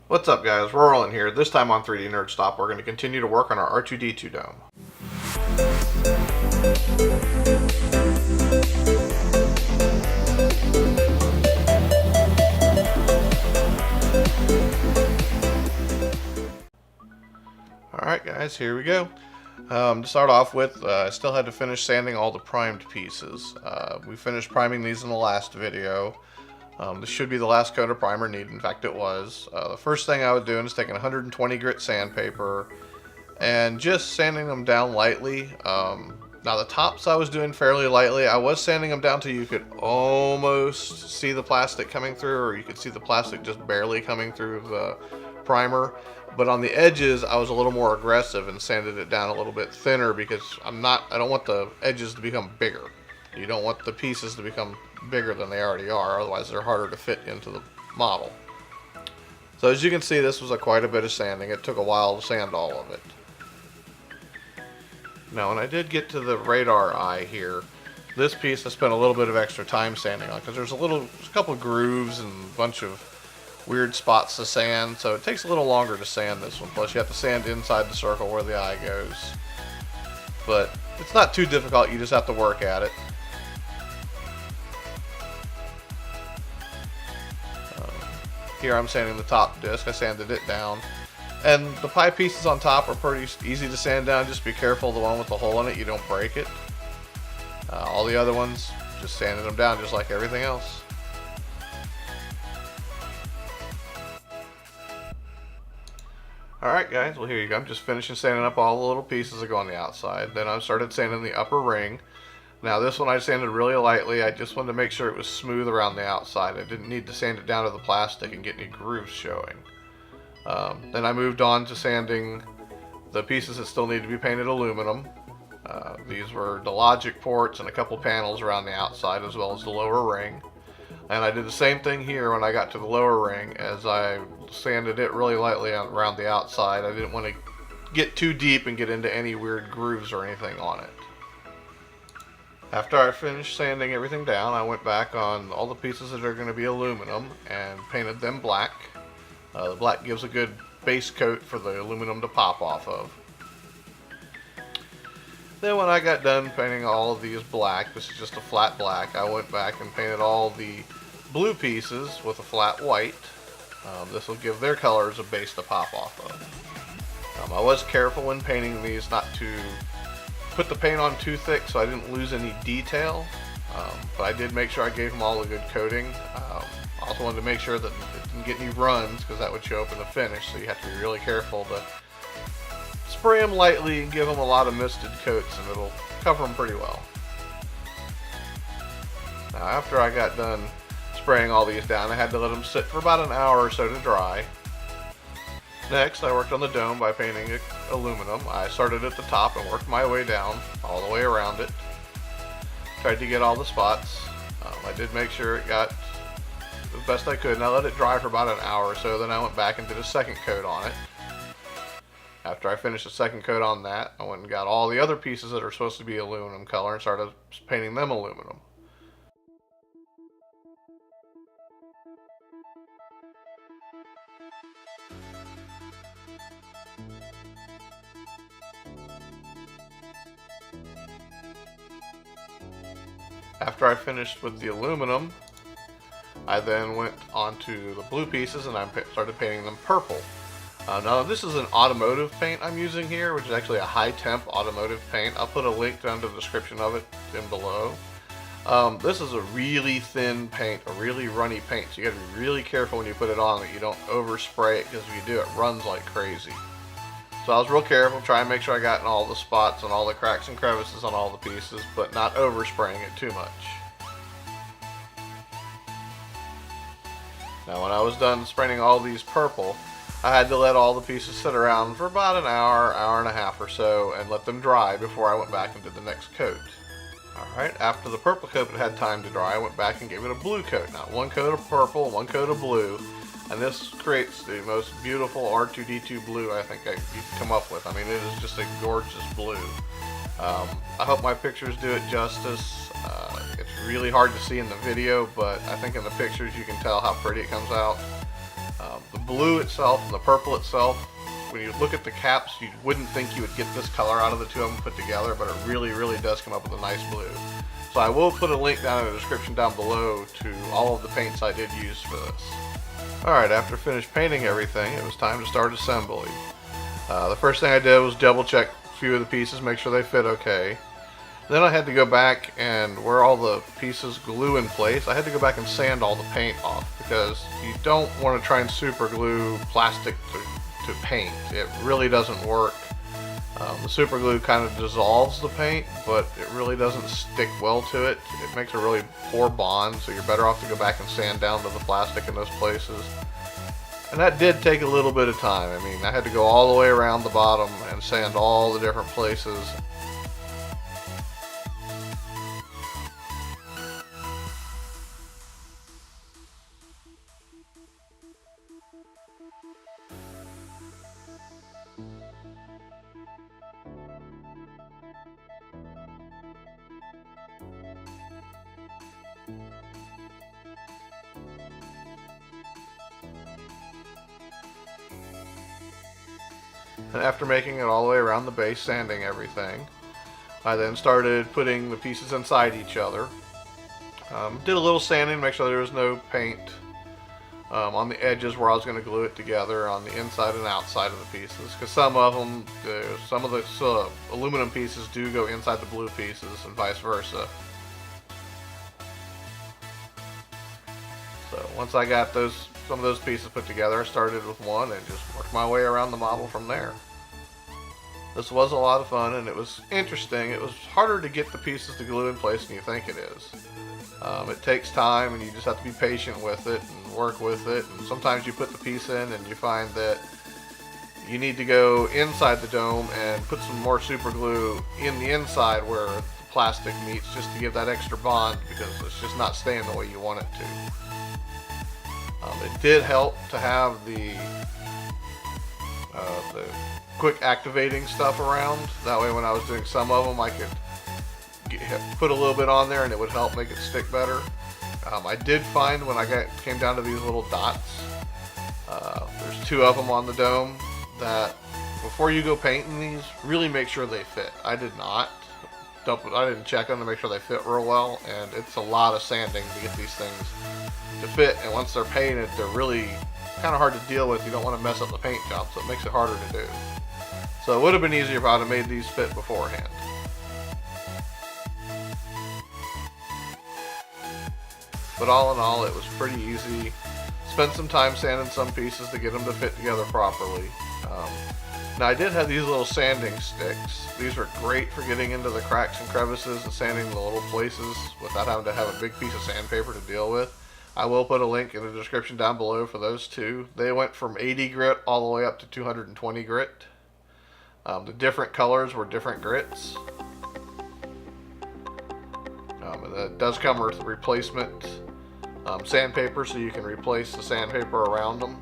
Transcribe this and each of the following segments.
What's up guys, we're rolling here. This time on 3D NerdStop, we're going to continue to work on our R2-D2 dome. Alright guys, here we go. To start off with, I still had to finish sanding all the primed pieces. We finished priming these in the last video. This should be the last coat of primer needed. In fact, it was. The first thing I was doing is taking 120 grit sandpaper and just sanding them down lightly. Now the tops I was doing fairly lightly. I was sanding them down till you could almost see the plastic coming through, or you could see the plastic just barely coming through the primer. But on the edges, I was a little more aggressive and sanded it down a little bit thinner because I don't want the edges to become bigger. You don't want the pieces to become bigger than they already are, otherwise they're harder to fit into the model. So as you can see, this was quite a bit of sanding. It took a while to sand all of it. Now when I did get to the radar eye here, this piece I spent a little bit of extra time sanding on because there's a couple of grooves and a bunch of weird spots to sand, so it takes a little longer to sand this one. Plus you have to sand inside the circle where the eye goes. But it's not too difficult, you just have to work at it. Here I'm sanding the top disc. I sanded it down. And the pie pieces on top are pretty easy to sand down. Just be careful, the one with the hole in it, you don't break it. All the other ones, just sanding them down just like everything else. Alright guys, well here you go. I'm just finishing sanding up all the little pieces that go on the outside. Then I started sanding the upper ring. Now this one I sanded really lightly. I just wanted to make sure it was smooth around the outside. I didn't need to sand it down to the plastic and get any grooves showing. Then I moved on to sanding the pieces that still need to be painted aluminum. These were the logic ports and a couple panels around the outside as well as the lower ring. And I did the same thing here when I got to the lower ring. As I sanded it really lightly around the outside, I didn't want to get too deep and get into any weird grooves or anything on it. After I finished sanding everything down, I went back on all the pieces that are going to be aluminum and painted them black. The black gives a good base coat for the aluminum to pop off of. Then when I got done painting all of these black, this is just a flat black, I went back and painted all the blue pieces with a flat white. This will give their colors a base to pop off of. I was careful when painting these not to put the paint on too thick so I didn't lose any detail, but I did make sure I gave them all a good coating. I also wanted to make sure that it didn't get any runs because that would show up in the finish, so you have to be really careful to spray them lightly and give them a lot of misted coats and it'll cover them pretty well. Now after I got done spraying all these down, I had to let them sit for about an hour or so to dry. Next, I worked on the dome by painting aluminum. I started at the top and worked my way down all the way around it. Tried to get all the spots. I did make sure it got as best I could, and I let it dry for about an hour or so. Then I went back and did a second coat on it. After I finished the second coat on that, I went and got all the other pieces that are supposed to be aluminum color and started painting them aluminum. After I finished with the aluminum, I then went on to the blue pieces and I started painting them purple. Now this is an Automotive paint I'm using here, which is actually a high temp Automotive paint. I'll put a link down to the description of it in below. This is a really thin paint, a really runny paint, so you gotta be really careful when you put it on that you don't overspray it, because if you do, it runs like crazy. So I was real careful, trying to make sure I got in all the spots and all the cracks and crevices on all the pieces, but not overspraying it too much. Now when I was done spraying all these purple, I had to let all the pieces sit around for about an hour, hour and a half or so, and let them dry before I went back and did the next coat. Alright, after the purple coat had time to dry, I went back and gave it a blue coat. Now one coat of purple, one coat of blue, and this creates the most beautiful R2-D2 blue I think you can come up with. I mean, it is just a gorgeous blue. I hope my pictures do it justice. It's really hard to see in the video, but I think in the pictures you can tell how pretty it comes out. The blue itself and the purple itself, when you look at the caps, you wouldn't think you would get this color out of the two of them put together, but it really, really does come up with a nice blue. So I will put a link down in the description down below to all of the paints I did use for this. Alright, after finished painting everything, it was time to start assembly. The first thing I did was double check a few of the pieces, make sure they fit okay. Then I had to go back, and where all the pieces glue in place, I had to go back and sand all the paint off, because you don't want to try and super glue plastic to paint. It really doesn't work. The super glue kind of dissolves the paint, but it really doesn't stick well to it. It makes a really poor bond, so you're better off to go back and sand down to the plastic in those places. And that did take a little bit of time. I mean, I had to go all the way around the bottom and sand all the different places. And after making it all the way around the base, sanding everything, I then started putting the pieces inside each other. Did a little sanding to make sure there was no paint on the edges where I was going to glue it together on the inside and outside of the pieces, because some of them, some of the aluminum pieces do go inside the blue pieces and vice versa. So once I got some of those pieces put together, I started with one and just worked my way around the model from there. This was a lot of fun and it was interesting. It was harder to get the pieces to glue in place than you think it is. It takes time and you just have to be patient with it and work with it. And sometimes you put the piece in and you find that you need to go inside the dome and put some more super glue in the inside where the plastic meets, just to give that extra bond, because it's just not staying the way you want it to. It did help to have the quick activating stuff around. That way when I was doing some of them, I could put a little bit on there and it would help make it stick better. I did find when I came down to these little dots, there's two of them on the dome, that before you go painting these, really make sure they fit. I did not. I didn't check them to make sure they fit real well, and it's a lot of sanding to get these things to fit, and once they're painted, they're really kind of hard to deal with. You don't want to mess up the paint job, so it makes it harder to do. So it would have been easier if I would have made these fit beforehand. But all in all, it was pretty easy. Spent some time sanding some pieces to get them to fit together properly. Now I did have these little sanding sticks. These were great for getting into the cracks and crevices and sanding the little places without having to have a big piece of sandpaper to deal with. I will put a link in the description down below for those two. They went from 80 grit all the way up to 220 grit. The different colors were different grits. And it does come with replacement sandpaper, so you can replace the sandpaper around them.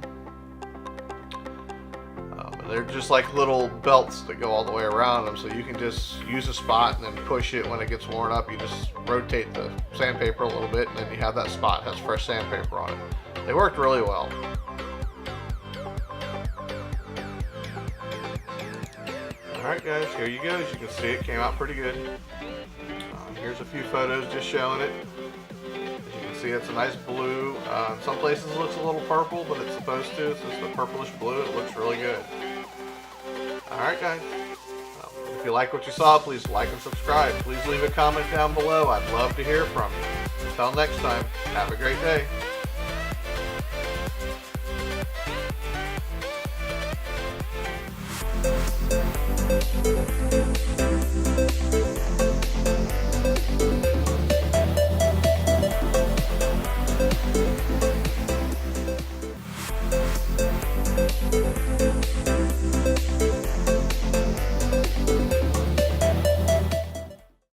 They're just like little belts that go all the way around them, so you can just use a spot and then push it when it gets worn up. You just rotate the sandpaper a little bit and then you have that spot has fresh sandpaper on it. They worked really well. Alright guys, here you go. As you can see, it came out pretty good. Here's a few photos just showing it. As you can see, it's a nice blue. In some places it looks a little purple, but it's supposed to. It's just a purplish blue. It looks really good. Alright guys, if you like what you saw, please like and subscribe. Please leave a comment down below. I'd love to hear from you. Until next time, have a great day.